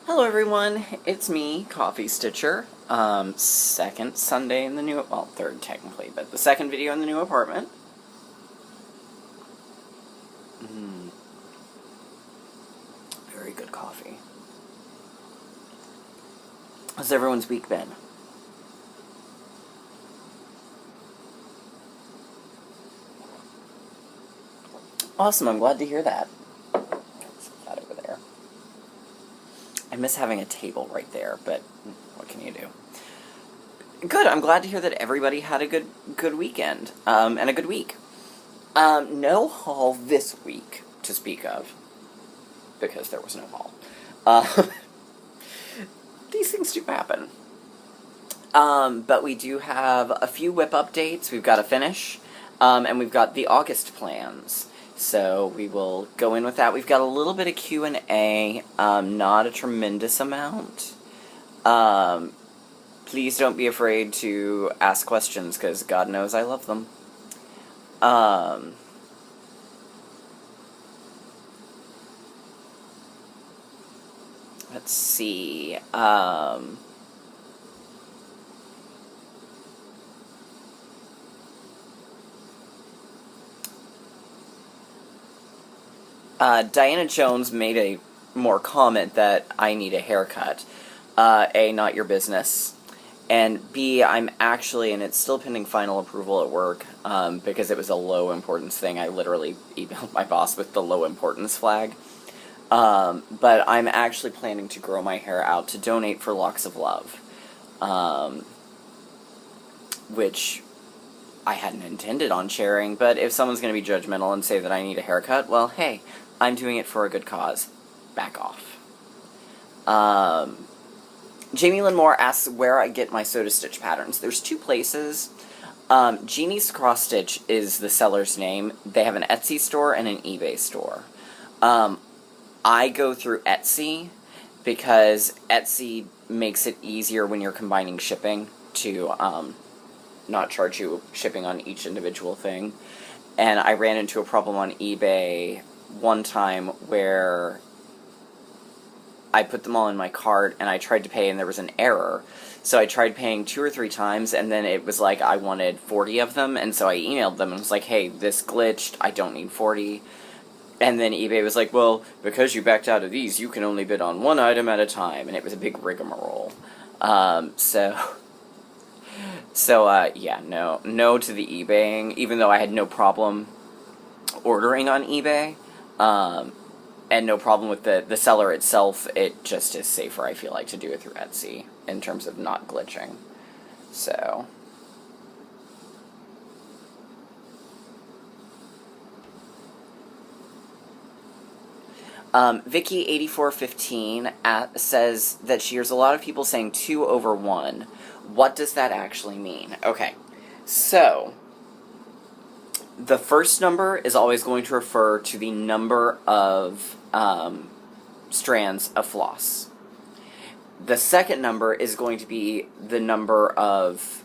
Hello everyone, it's me, Coffee Stitcher. Second Sunday in the new, well, third technically, but the second video in the new apartment. Very good coffee. How's everyone's week been? Awesome, I'm glad to hear that. Set that over there. I miss having a table right there, but what can you do? Good, I'm glad to hear that everybody had a good weekend, and a good week. No haul this week to speak of, because there was no haul. These things do happen. But we do have a few whip updates we've got to finish, and we've got the August plans. So we will go in with that. We've got a little bit of Q&A, not a tremendous amount. Please don't be afraid to ask questions, because God knows I love them. Let's see. Diana Jones made a more comment that I need a haircut. A, not your business. And B, I'm actually, and it's still pending final approval at work, because it was a low importance thing. I literally emailed my boss with the low importance flag. But I'm actually planning to grow my hair out to donate for Locks of Love. Which I hadn't intended on sharing, but if someone's going to be judgmental and say that I need a haircut, well, hey, I'm doing it for a good cause. Back off. Jamie Lynn Moore asks where I get my Soda Stitch patterns. There's two places. Jeannie's Cross Stitch is the seller's name. They have an Etsy store and an eBay store. I go through Etsy because Etsy makes it easier when you're combining shipping to not charge you shipping on each individual thing. And I ran into a problem on eBay one time where I put them all in my cart and I tried to pay and there was an error. So I tried paying 2 or 3 times and then it was like I wanted 40 of them, and so I emailed them and was like, hey, this glitched, I don't need 40. And then eBay was like, well, because you backed out of these, you can only bid on one item at a time, and it was a big rigmarole. Yeah, no to the eBaying, even though I had no problem ordering on eBay. And no problem with the seller itself. It just is safer, I feel like, to do it through Etsy in terms of not glitching. So Vicky8415 says that she hears a lot of people saying 2 over 1. What does that actually mean? Okay, so the first number is always going to refer to the number of strands of floss. The second number is going to be the number of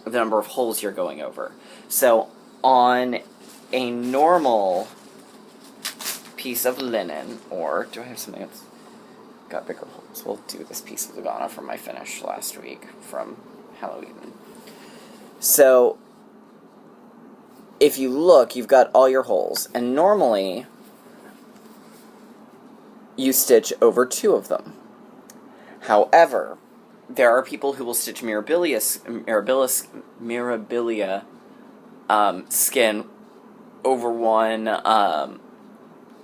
holes you're going over. So on a normal piece of linen, or do I have something that's got bigger holes? We'll do this piece of Lugana from my finish last week from Halloween. So if you look, you've got all your holes, and normally you stitch over 2 of them. However, there are people who will stitch mirabilia skin over 1,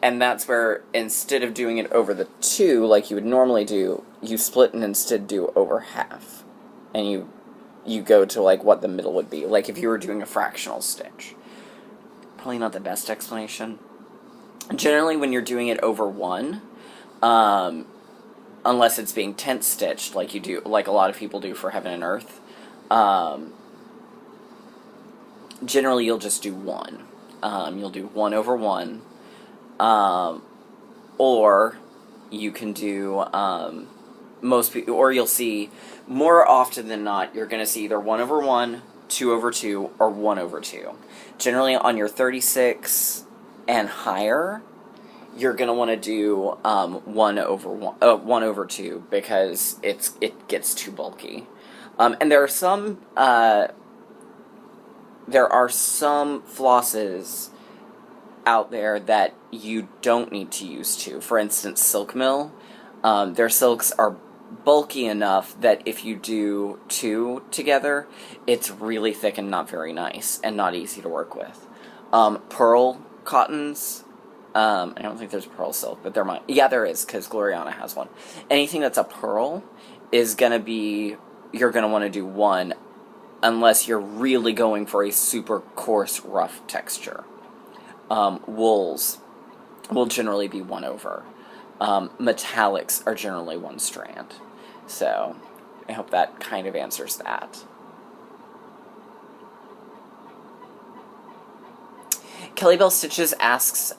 and that's where, instead of doing it over the 2 like you would normally do, you split and instead do over half. And you go to, like, what the middle would be, like if you were doing a fractional stitch. Probably not the best explanation. Generally, when you're doing it over 1, unless it's being tent stitched, like you do, like a lot of people do for Heaven and Earth, generally you'll just do 1. You'll do 1 over 1, or you can do most people, or you'll see more often than not, you're going to see either 1 over 1, 2 over 2, or 1 over 2. Generally on your 36 and higher, you're going to want to do 1/2 because it gets too bulky. And there are some flosses out there that you don't need to use two. For instance, Silk Mill. Their silks are bulky enough that if you do two together, it's really thick and not very nice and not easy to work with. Pearl cottons. I don't think there's pearl silk, but there might. Yeah, there is, because Gloriana has one. Anything that's a pearl is going to be, you're going to want to do one, unless you're really going for a super coarse, rough texture. Wools will generally be 1/over. Metallics are generally 1 strand. So, I hope that kind of answers that. Kelly Bell Stitches asks,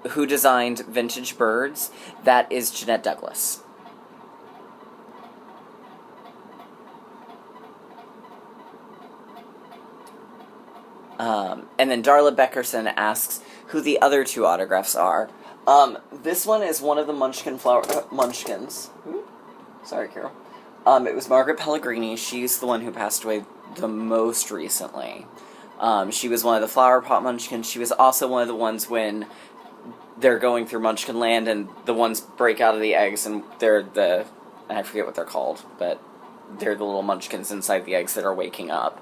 who designed Vintage Birds? That is Jeanette Douglas. And then Darla Beckerson asks who the other 2 autographs are. This one is one of the Munchkins. Sorry, Carol. It was Margaret Pellegrini. She's the one who passed away the most recently. She was one of the Flower Pot Munchkins. She was also one of the ones when they're going through Munchkin Land and the ones break out of the eggs and they're I forget what they're called, but they're the little munchkins inside the eggs that are waking up.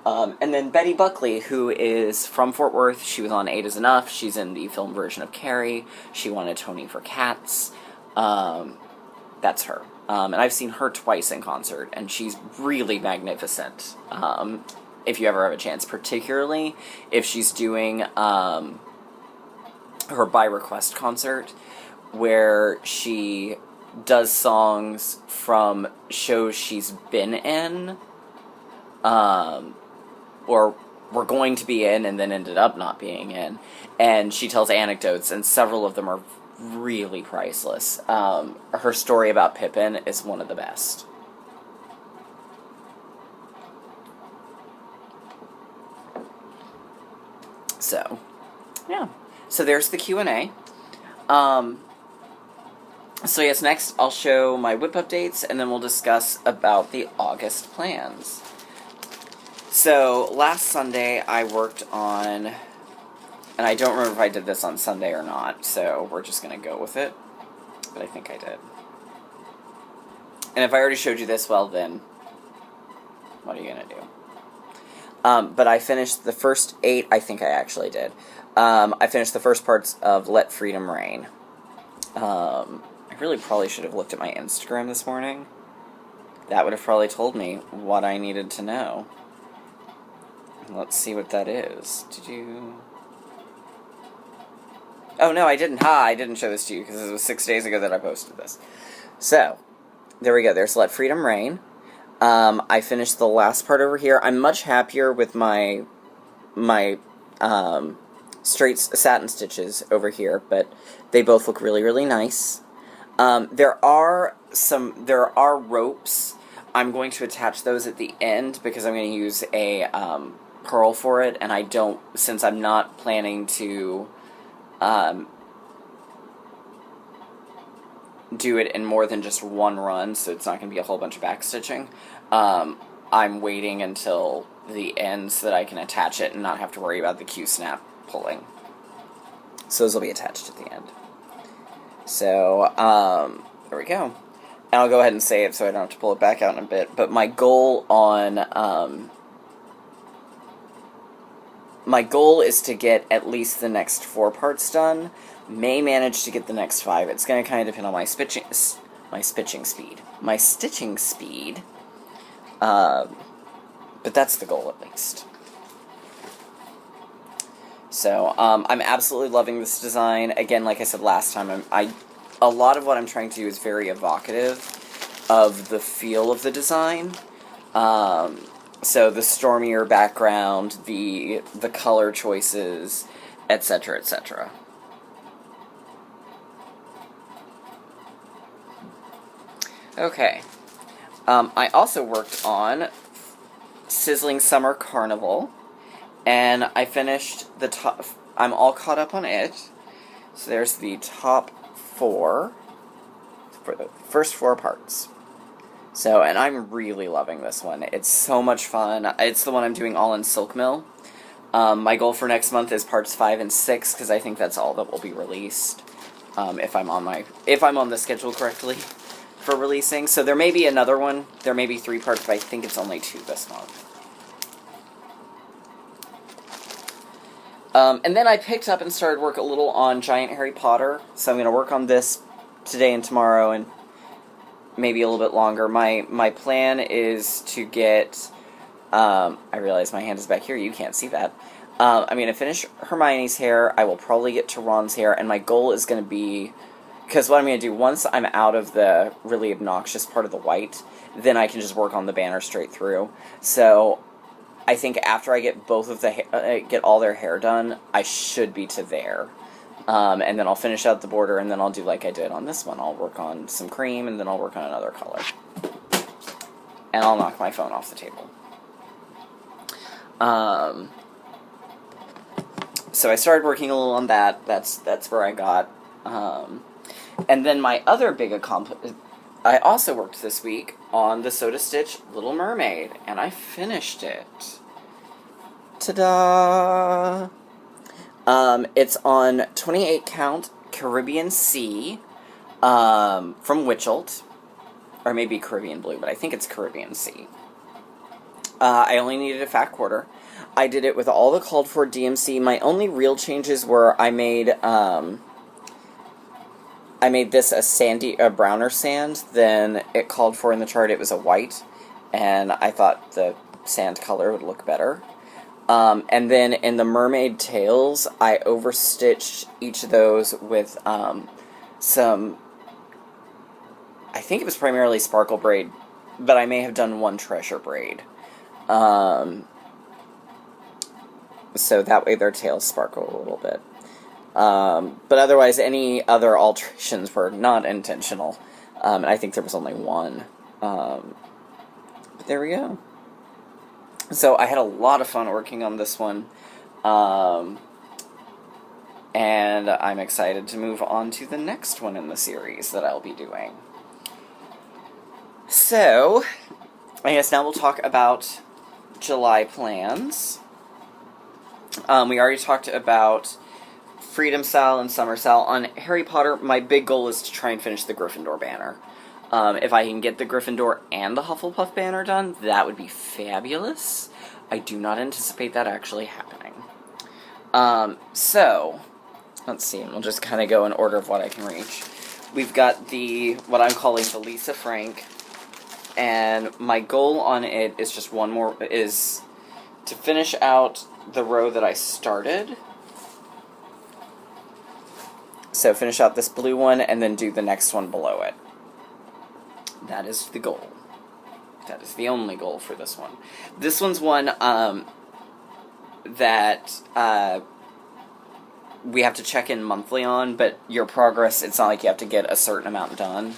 And then Betty Buckley, who is from Fort Worth. She was on 8 is Enough. She's in the film version of Carrie. She won a Tony for Cats. That's her. And I've seen her twice in concert, and she's really magnificent. If you ever have a chance, particularly if she's doing her by request concert, where she does songs from shows she's been in, or were going to be in and then ended up not being in, and she tells anecdotes, and several of them are really priceless. Her story about Pippin is one of the best. So, yeah. So there's the Q&A. So yes, next I'll show my WIP updates, and then we'll discuss about the August plans. So, last Sunday I worked on, and I don't remember if I did this on Sunday or not, so we're just going to go with it, but I think I did. And if I already showed you this, well then, what are you going to do? But I finished the first 8, I think I actually did. I finished the first parts of Let Freedom Reign. I really probably should have looked at my Instagram this morning. That would have probably told me what I needed to know. Let's see what that is. Did you... Oh, no, I didn't. I didn't show this to you, because it was 6 days ago that I posted this. So, there we go. There's Let Freedom Reign. I finished the last part over here. I'm much happier with my straight satin stitches over here, but they both look really, really nice. There are ropes. I'm going to attach those at the end because I'm going to use a pearl for it, and since I'm not planning to do it in more than just one run, so it's not going to be a whole bunch of backstitching. I'm waiting until the end so that I can attach it and not have to worry about the Q-snap pulling. So those will be attached at the end. So, there we go. And I'll go ahead and say it so I don't have to pull it back out in a bit. But my goal is to get at least the next 4 parts done. May manage to get the next 5. It's going to kind of depend on my stitching speed. But that's the goal, at least. So, I'm absolutely loving this design. Again, like I said last time, a lot of what I'm trying to do is very evocative of the feel of the design. So the stormier background, the color choices, etc., etc. Okay. I also worked on Sizzling Summer Carnival, and I finished I'm all caught up on it. So there's the top 4 for the first 4 parts. So, and I'm really loving this one. It's so much fun. It's the one I'm doing all in Silk Mill. My goal for next month is parts 5 and 6, because I think that's all that will be released, if I'm on the schedule correctly for releasing. So there may be another one. There may be 3 parts, but I think it's only 2 this month. And then I picked up and started work a little on Giant Harry Potter. So I'm going to work on this today and tomorrow, and maybe a little bit longer. My plan is to get... I realize my hand is back here. You can't see that. I'm going to finish Hermione's hair. I will probably get to Ron's hair. And my goal is going to be... Because what I'm going to do, once I'm out of the really obnoxious part of the white, then I can just work on the banner straight through. So I think after I get both of the get all their hair done, I should be to there. And then I'll finish out the border, and then I'll do like I did on this one. I'll work on some cream, and then I'll work on another color. And I'll knock my phone off the table. So I started working a little on that. That's where I got. And then my other big accomplishment, I also worked this week on the Soda Stitch Little Mermaid, and I finished it. Ta-da! It's on 28 count Caribbean Sea, from Witchelt, or maybe Caribbean Blue, but I think it's Caribbean Sea. I only needed a fat quarter. I did it with all the called for DMC. My only real changes were I made this a browner sand than it called for in the chart. It was a white, and I thought the sand color would look better. And then in the mermaid tails, I overstitched each of those with some, I think it was primarily sparkle braid, but I may have done one treasure braid. So that way their tails sparkle a little bit. But otherwise, any other alterations were not intentional. And I think there was only one. But there we go. So I had a lot of fun working on this one. And I'm excited to move on to the next one in the series that I'll be doing. So, I guess now we'll talk about July plans. We already talked about Freedom Sal and Summer Sal. On Harry Potter, my big goal is to try and finish the Gryffindor banner. If I can get the Gryffindor and the Hufflepuff banner done, that would be fabulous. I do not anticipate that actually happening. So, let's see, and we'll just kind of go in order of what I can reach. We've got what I'm calling the Lisa Frank, and my goal on it is just is to finish out the row that I started. So finish out this blue one, and then do the next one below it. That is the goal. That is the only goal for this one. This one's one that we have to check in monthly on, but your progress, it's not like you have to get a certain amount done.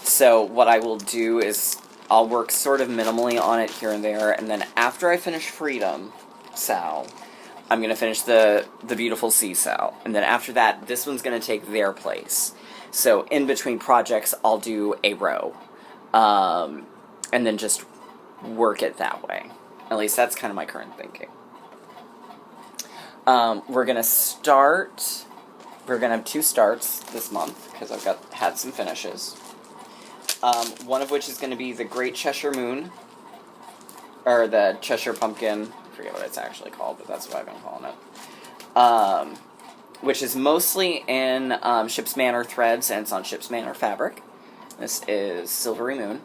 So what I will do is I'll work sort of minimally on it here and there, and then after I finish Freedom Sal, I'm going to finish the Beautiful Sea Sal. And then after that, this one's going to take their place. So in between projects, I'll do a row. And then just work it that way. At least that's kind of my current thinking. We're going to have 2 starts this month, because I've had some finishes. One of which is going to be the Great Cheshire Moon, or the Cheshire Pumpkin. I forget what it's actually called, but that's what I've been calling it. Which is mostly in Ship's Manor threads, and it's on Ship's Manor fabric. This is Silvery Moon.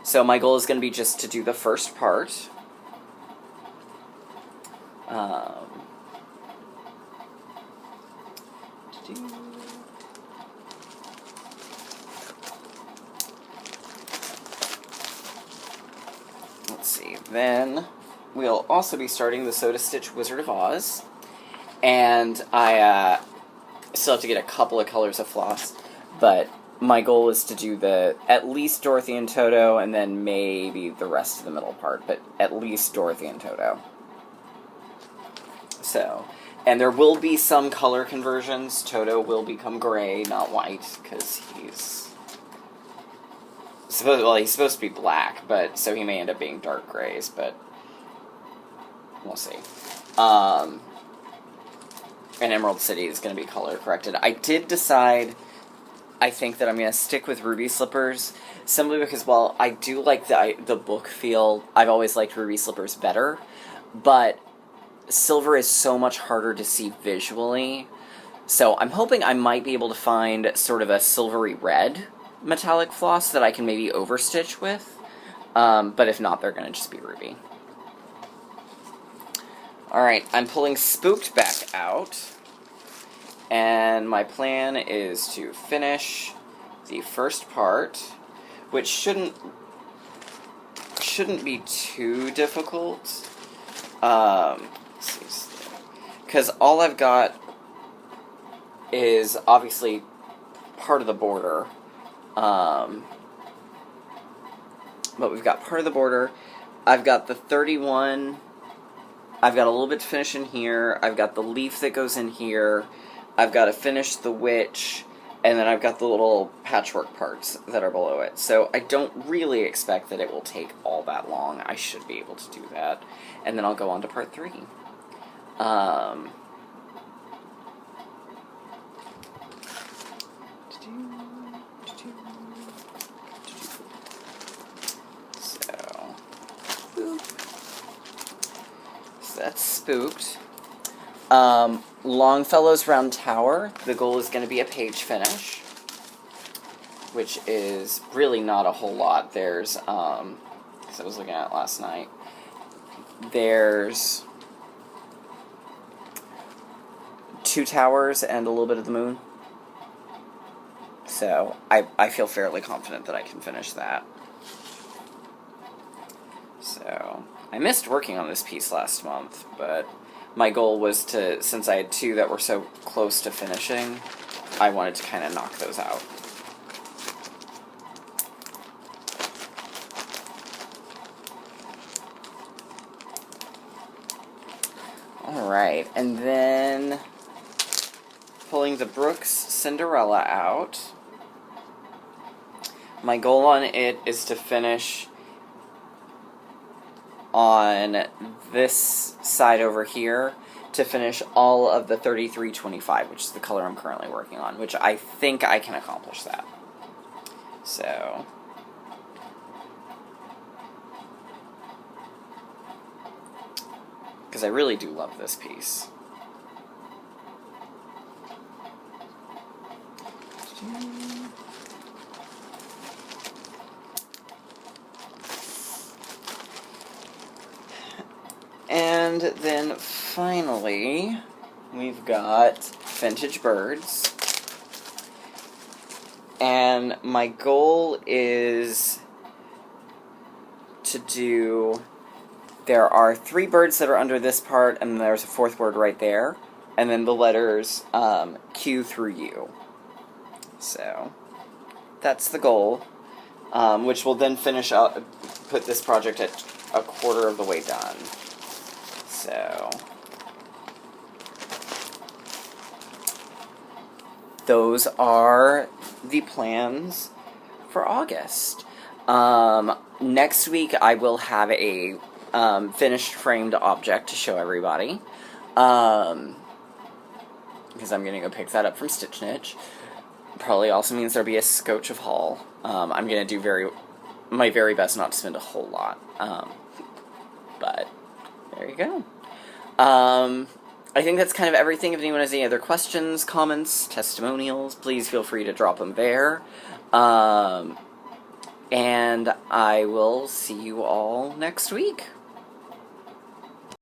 So my goal is going to be just to do the first part. Let's see. Then we'll also be starting the Soda Stitch Wizard of Oz. And I still have to get a couple of colors of floss, but my goal is to do at least Dorothy and Toto, and then maybe the rest of the middle part, but at least Dorothy and Toto. So, And there will be some color conversions. Toto will become gray, not white, because he's supposed to be black, but so he may end up being dark grays, but we'll see. And Emerald City is going to be color corrected. I did decide, I think that I'm going to stick with Ruby Slippers, simply because, while I do like the book feel, I've always liked Ruby Slippers better, but Silver is so much harder to see visually, so I'm hoping I might be able to find sort of a silvery red metallic floss that I can maybe overstitch with, but if not, they're going to just be Ruby. Alright, I'm pulling Spooked back out, and my plan is to finish the first part, which shouldn't be too difficult, because all I've got is obviously part of the border, but we've got part of the border. I've got the 31, I've got a little bit to finish in here, I've got the leaf that goes in here, I've got to finish the witch, and then I've got the little patchwork parts that are below it. So I don't really expect that it will take all that long. I should be able to do that. And then I'll go on to part 3. So that's Spooked. Longfellow's Round Tower, the goal is going to be a page finish, which is really not a whole lot. There's, because I was looking at it last night, there's 2 towers and a little bit of the moon. So, I feel fairly confident that I can finish that. So, I missed working on this piece last month, but my goal was to, since I had 2 that were so close to finishing, I wanted to kind of knock those out. Alright, and then pulling the Brooks Cinderella out. My goal on it is to finish on this side over here, to finish all of the 3325, which is the color I'm currently working on, which I think I can accomplish that. So, because I really do love this piece. And then finally, we've got Vintage Birds. And my goal is to do, there are 3 birds that are under this part, and there's a 4th word right there, and then the letters Q through U. So, that's the goal, which will then finish out, put this project at a quarter of the way done. So, those are the plans for August. Next week I will have a finished framed object to show everybody, because I'm going to go pick that up from Stitch Niche. Probably also means there'll be a scotch of haul. I'm going to do my very best not to spend a whole lot, but there you go. I think that's kind of everything. If anyone has any other questions, comments, testimonials, please feel free to drop them there. And I will see you all next week.